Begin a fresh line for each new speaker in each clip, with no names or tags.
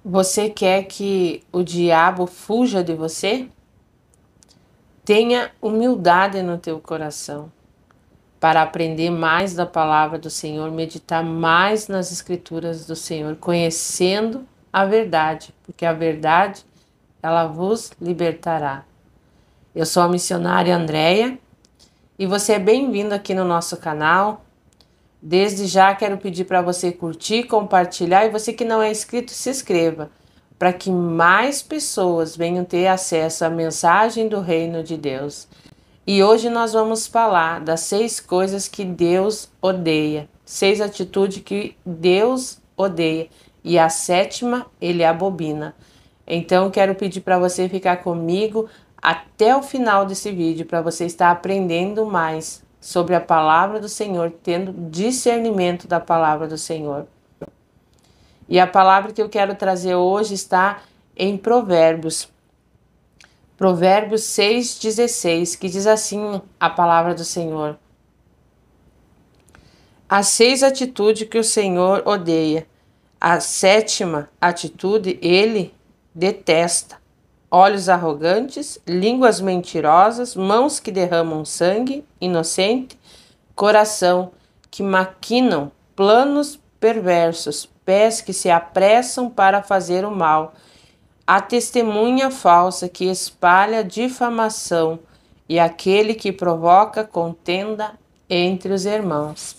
Você quer que o diabo fuja de você? Tenha humildade no teu coração para aprender mais da palavra do Senhor, meditar mais nas escrituras do Senhor, conhecendo a verdade, porque a verdade ela vos libertará. Eu sou a missionária Andréia e você é bem-vindo aqui no nosso canal. Desde já quero pedir para você curtir, compartilhar e você que não é inscrito, se inscreva, para que mais pessoas venham ter acesso à mensagem do Reino de Deus. E hoje nós vamos falar das 6 coisas que Deus odeia, 6 atitudes que Deus odeia, e a 7ª ele abomina. Então quero pedir para você ficar comigo até o final desse vídeo, para você estar aprendendo mais sobre a palavra do Senhor, tendo discernimento da palavra do Senhor. E a palavra que eu quero trazer hoje está em Provérbios. Provérbios 6,16, que diz assim a palavra do Senhor. As 6 atitudes que o Senhor odeia. A 7ª atitude ele detesta. Olhos arrogantes, línguas mentirosas, mãos que derramam sangue inocente, coração que maquinam planos perversos, pés que se apressam para fazer o mal, a testemunha falsa que espalha difamação e aquele que provoca contenda entre os irmãos.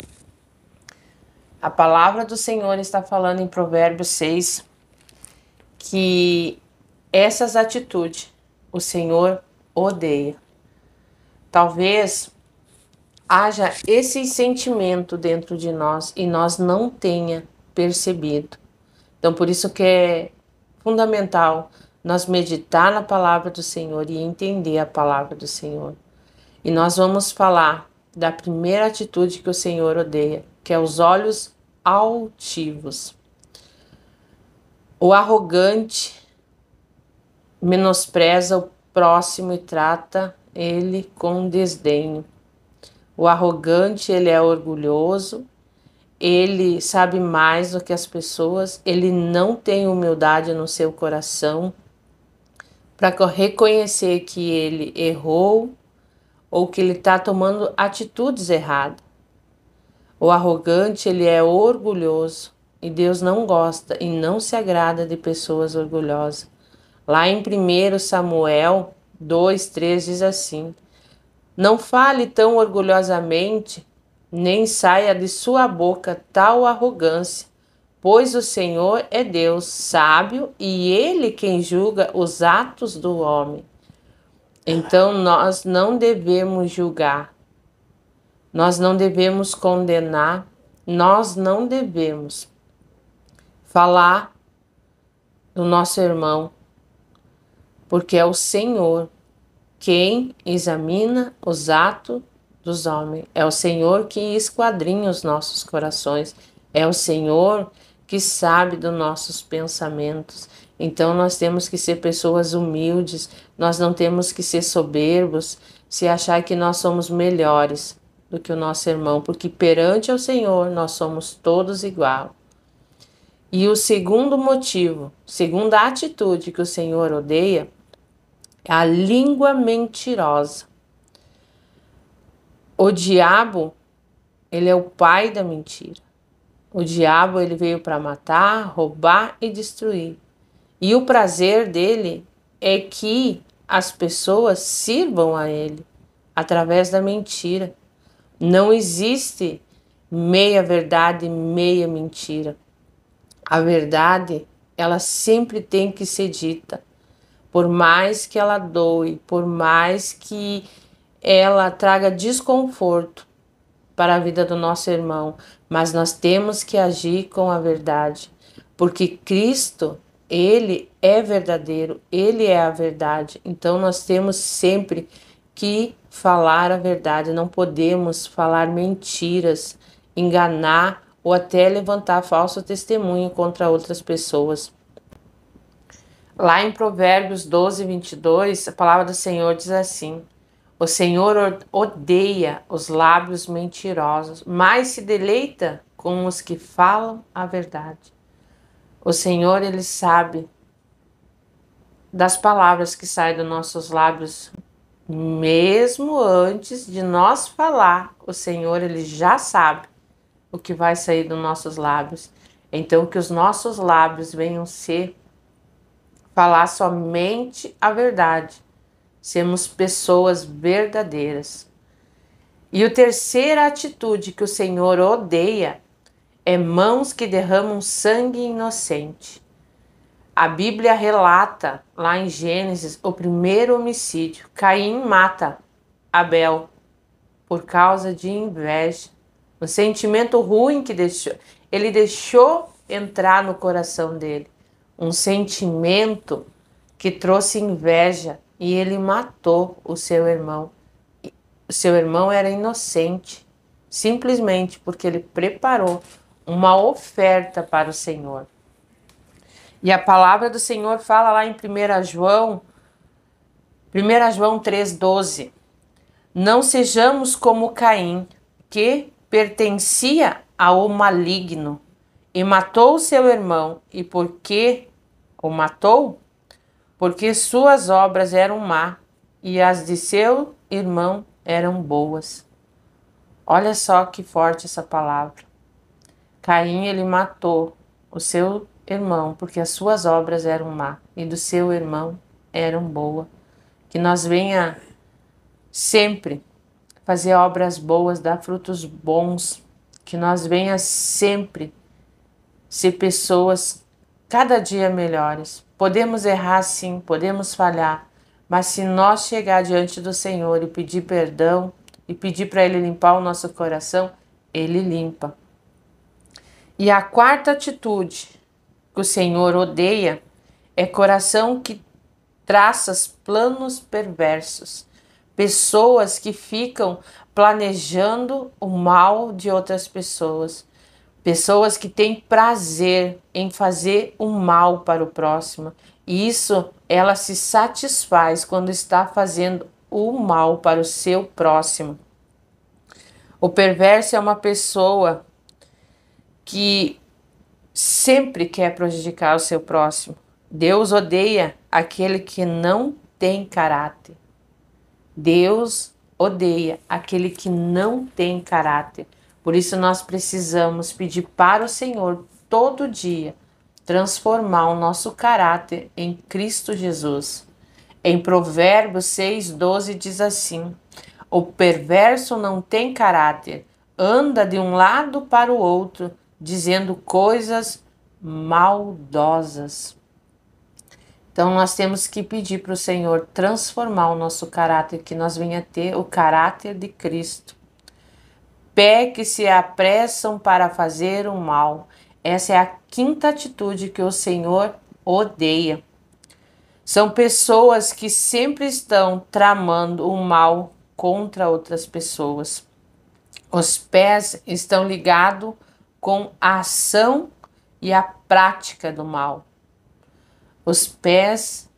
A palavra do Senhor está falando em Provérbios 6 que essas atitudes o Senhor odeia. Talvez haja esse sentimento dentro de nós e nós não tenha percebido. Então, por isso que é fundamental nós meditar na palavra do Senhor e entender a palavra do Senhor. E nós vamos falar da primeira atitude que o Senhor odeia, que é os olhos altivos. O arrogante menospreza o próximo e trata ele com desdenho. O arrogante, ele é orgulhoso, ele sabe mais do que as pessoas, ele não tem humildade no seu coração para reconhecer que ele errou ou que ele está tomando atitudes erradas. O arrogante, ele é orgulhoso e Deus não gosta e não se agrada de pessoas orgulhosas. Lá em 1 Samuel 2,3 diz assim: não fale tão orgulhosamente, nem saia de sua boca tal arrogância, pois o Senhor é Deus sábio e Ele quem julga os atos do homem. Então nós não devemos julgar, nós não devemos condenar, nós não devemos falar do nosso irmão, porque é o Senhor quem examina os atos dos homens. É o Senhor que esquadrinha os nossos corações. É o Senhor que sabe dos nossos pensamentos. Então nós temos que ser pessoas humildes. Nós não temos que ser soberbos, se achar que nós somos melhores do que o nosso irmão, porque perante ao Senhor nós somos todos iguais. E o segundo motivo, segunda atitude que o Senhor odeia, é a língua mentirosa. O diabo, ele é o pai da mentira. O diabo, ele veio para matar, roubar e destruir. E o prazer dele é que as pessoas sirvam a ele através da mentira. Não existe meia verdade, meia mentira. A verdade, ela sempre tem que ser dita. Por mais que ela doe, por mais que ela traga desconforto para a vida do nosso irmão, mas nós temos que agir com a verdade, porque Cristo, Ele é verdadeiro, Ele é a verdade, então nós temos sempre que falar a verdade, não podemos falar mentiras, enganar ou até levantar falso testemunho contra outras pessoas. Lá em Provérbios 12:22, a palavra do Senhor diz assim: o Senhor odeia os lábios mentirosos, mas se deleita com os que falam a verdade. O Senhor, Ele sabe das palavras que saem dos nossos lábios, mesmo antes de nós falar. O Senhor, Ele já sabe o que vai sair dos nossos lábios. Então, que os nossos lábios venham ser falar somente a verdade. Sermos pessoas verdadeiras. E a terceira atitude que o Senhor odeia é mãos que derramam sangue inocente. A Bíblia relata lá em Gênesis o primeiro homicídio. Caim mata Abel por causa de inveja. O sentimento ruim que ele deixou entrar no coração dele. Um sentimento que trouxe inveja e ele matou o seu irmão. O seu irmão era inocente, simplesmente porque ele preparou uma oferta para o Senhor. E a palavra do Senhor fala lá em 1 João 3,12. Não sejamos como Caim, que pertencia ao maligno e matou seu irmão. E por que o matou? Porque suas obras eram má e as de seu irmão eram boas. Olha só que forte essa palavra. Caim, ele matou o seu irmão porque as suas obras eram má e do seu irmão eram boas. Que nós venha sempre fazer obras boas, dar frutos bons, que nós venha sempre ser pessoas cada dia melhores. Podemos errar sim, podemos falhar, mas se nós chegar diante do Senhor e pedir perdão e pedir para Ele limpar o nosso coração, Ele limpa. E a quarta atitude que o Senhor odeia é coração que traça planos perversos. Pessoas que ficam planejando o mal de outras pessoas. Pessoas que têm prazer em fazer o mal para o próximo. E isso ela se satisfaz quando está fazendo o mal para o seu próximo. O perverso é uma pessoa que sempre quer prejudicar o seu próximo. Deus odeia aquele que não tem caráter. Deus odeia aquele que não tem caráter. Por isso nós precisamos pedir para o Senhor todo dia transformar o nosso caráter em Cristo Jesus. Em Provérbios 6,12 diz assim: o perverso não tem caráter, anda de um lado para o outro, dizendo coisas maldosas. Então nós temos que pedir para o Senhor transformar o nosso caráter, que nós venha ter o caráter de Cristo. Pé que se apressam para fazer o mal. Essa é a quinta atitude que o Senhor odeia. São pessoas que sempre estão tramando o mal contra outras pessoas. Os pés estão ligados com a ação e a prática do mal. Os pés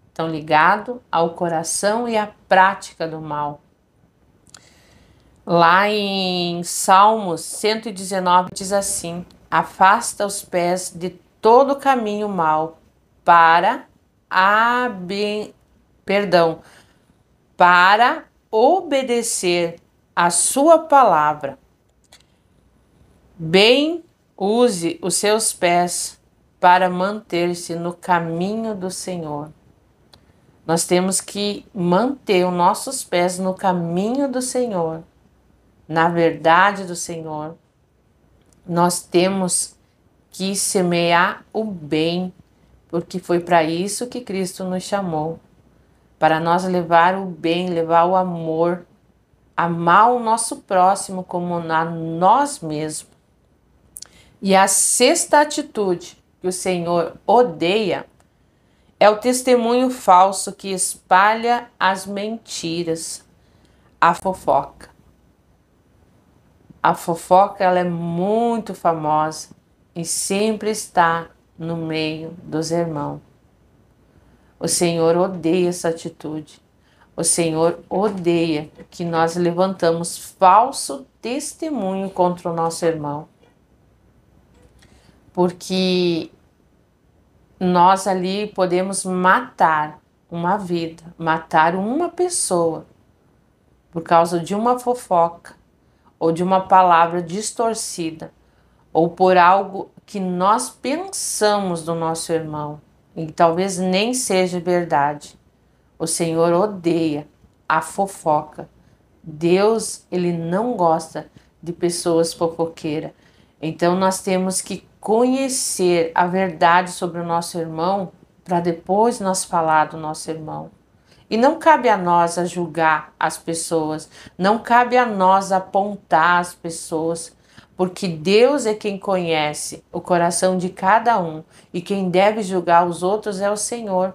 estão ligados ao coração e à prática do mal. Lá em Salmos 119 diz assim: afasta os pés de todo caminho mau para obedecer a sua palavra. Bem use os seus pés para manter-se no caminho do Senhor. Nós temos que manter os nossos pés no caminho do Senhor, na verdade do Senhor. Nós temos que semear o bem, porque foi para isso que Cristo nos chamou, para nós levar o bem, levar o amor, amar o nosso próximo como a nós mesmos. E a sexta atitude que o Senhor odeia é o testemunho falso que espalha as mentiras, a fofoca. A fofoca ela é muito famosa e sempre está no meio dos irmãos. O Senhor odeia essa atitude. O Senhor odeia que nós levantamos falso testemunho contra o nosso irmão. Porque nós ali podemos matar uma vida, matar uma pessoa por causa de uma fofoca ou de uma palavra distorcida ou por algo que nós pensamos do nosso irmão e talvez nem seja verdade. O Senhor odeia a fofoca. Deus, ele não gosta de pessoas fofoqueiras. Então nós temos que conhecer a verdade sobre o nosso irmão para depois nós falar do nosso irmão. E não cabe a nós a julgar as pessoas, não cabe a nós apontar as pessoas, porque Deus é quem conhece o coração de cada um e quem deve julgar os outros é o Senhor.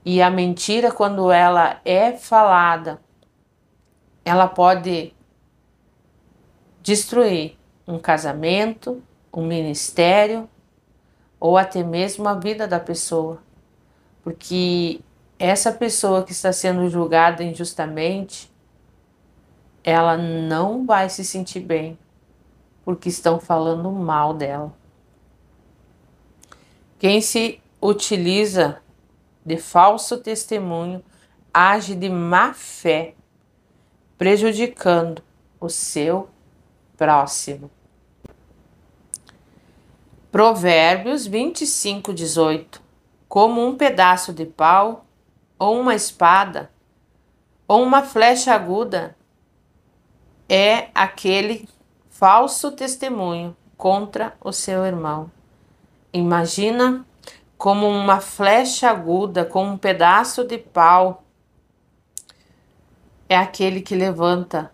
E a mentira, quando ela é falada, ela pode destruir um casamento, um ministério ou até mesmo a vida da pessoa. Porque essa pessoa que está sendo julgada injustamente, ela não vai se sentir bem, porque estão falando mal dela. Quem se utiliza de falso testemunho age de má fé, prejudicando o seu próximo. Provérbios 25:18. Como um pedaço de pau, ou uma espada, ou uma flecha aguda, é aquele falso testemunho contra o seu irmão. Imagina como uma flecha aguda com um pedaço de pau é aquele que levanta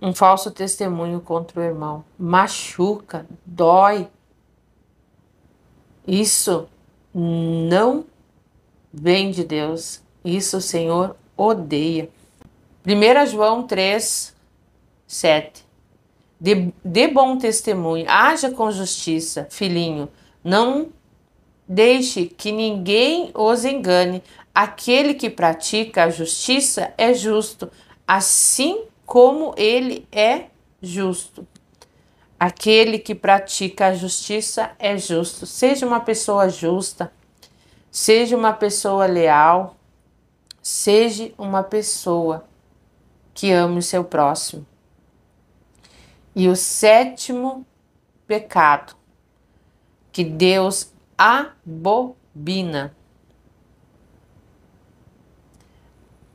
um falso testemunho contra o irmão. Machuca, dói. Isso não vem de Deus. Isso o Senhor odeia. 1 João 3:7. Dê bom testemunho, haja com justiça, filhinho. Não deixe que ninguém os engane. Aquele que pratica a justiça é justo, assim como ele é justo. Aquele que pratica a justiça é justo. Seja uma pessoa justa, seja uma pessoa leal, seja uma pessoa que ame o seu próximo. E o sétimo pecado que Deus abomina.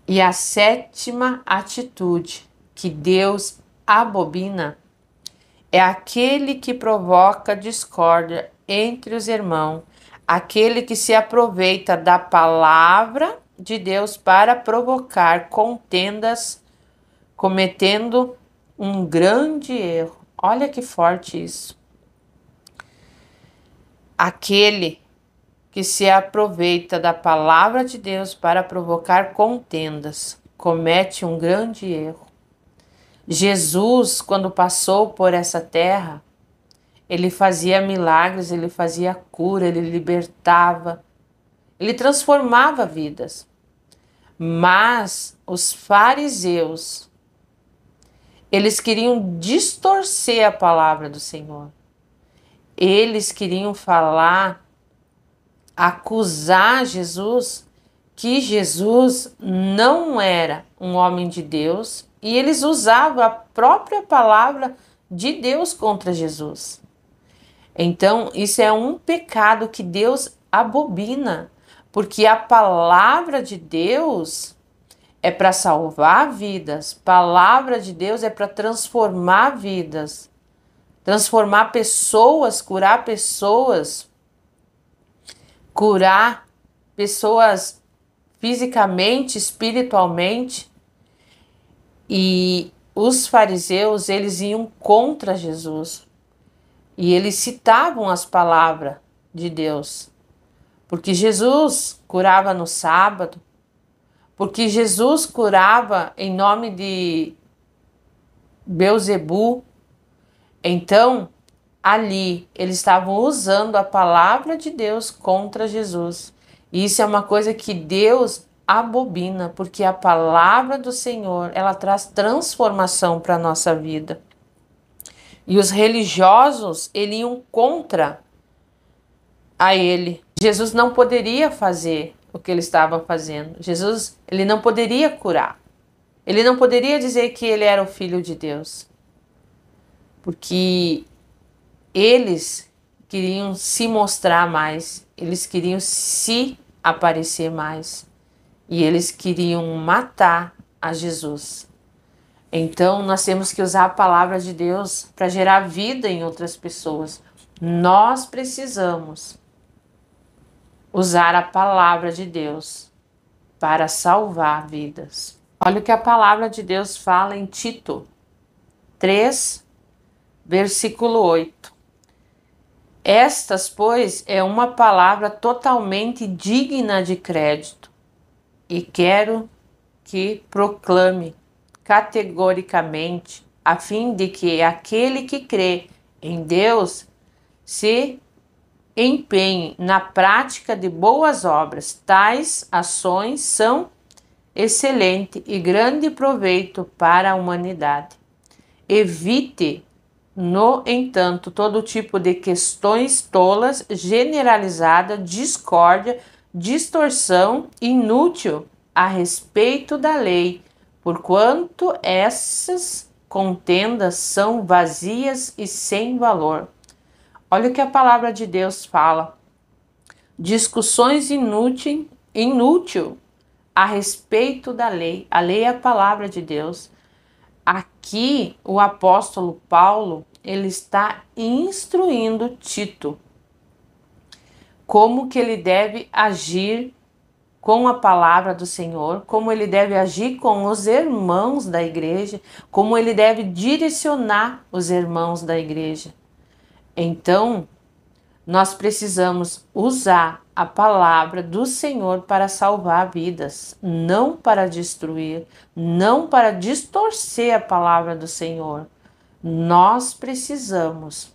E a sétima atitude que Deus abomina é aquele que provoca discórdia entre os irmãos, aquele que se aproveita da palavra de Deus para provocar contendas, cometendo um grande erro. Olha que forte isso. Aquele que se aproveita da palavra de Deus para provocar contendas, comete um grande erro. Jesus, quando passou por essa terra, ele fazia milagres, ele fazia cura, ele libertava, ele transformava vidas. Mas os fariseus, eles queriam distorcer a palavra do Senhor. Eles queriam falar, acusar Jesus, que Jesus não era um homem de Deus, e eles usavam a própria palavra de Deus contra Jesus. Então, isso é um pecado que Deus abomina, porque a palavra de Deus é para salvar vidas, palavra de Deus é para transformar vidas, transformar pessoas, curar pessoas fisicamente, espiritualmente. E os fariseus, eles iam contra Jesus. E eles citavam as palavras de Deus. Porque Jesus curava no sábado. Porque Jesus curava em nome de Beelzebu. Então, ali, eles estavam usando a palavra de Deus contra Jesus. E isso é uma coisa que Deus abomina, porque a palavra do Senhor, ela traz transformação para a nossa vida. E os religiosos, eles iam contra a ele. Jesus não poderia fazer o que ele estava fazendo. Jesus, ele não poderia curar. Ele não poderia dizer que ele era o Filho de Deus. Porque eles queriam se mostrar mais. Eles queriam se aparecer mais. E eles queriam matar a Jesus. Então, nós temos que usar a palavra de Deus para gerar vida em outras pessoas. Nós precisamos usar a palavra de Deus para salvar vidas. Olha o que a palavra de Deus fala em Tito 3, versículo 8. Estas, pois, é uma palavra totalmente digna de crédito, e quero que proclame categoricamente, a fim de que aquele que crê em Deus se empenhe na prática de boas obras. Tais ações são excelente e grande proveito para a humanidade. Evite, no entanto, todo tipo de questões tolas, generalizada, discórdia, distorção, inútil a respeito da lei, porquanto essas contendas são vazias e sem valor. Olha o que a palavra de Deus fala. Discussões inútil a respeito da lei. A lei é a palavra de Deus. Aqui o apóstolo Paulo, ele está instruindo Tito como que ele deve agir com a palavra do Senhor, como ele deve agir com os irmãos da igreja, como ele deve direcionar os irmãos da igreja. Então, nós precisamos usar a palavra do Senhor para salvar vidas, não para destruir, não para distorcer a palavra do Senhor. Nós precisamos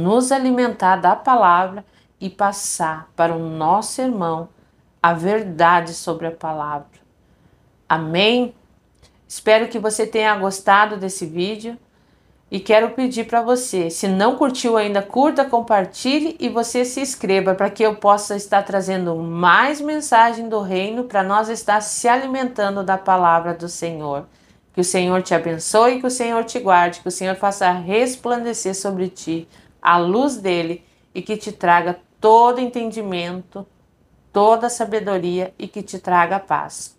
nos alimentar da palavra e passar para o nosso irmão a verdade sobre a palavra. Amém? Espero que você tenha gostado desse vídeo. E quero pedir para você, se não curtiu ainda, curta, compartilhe e você se inscreva para que eu possa estar trazendo mais mensagem do reino para nós estar se alimentando da palavra do Senhor. Que o Senhor te abençoe, que o Senhor te guarde, que o Senhor faça resplandecer sobre ti a luz dele e que te traga todo entendimento, toda sabedoria e que te traga paz.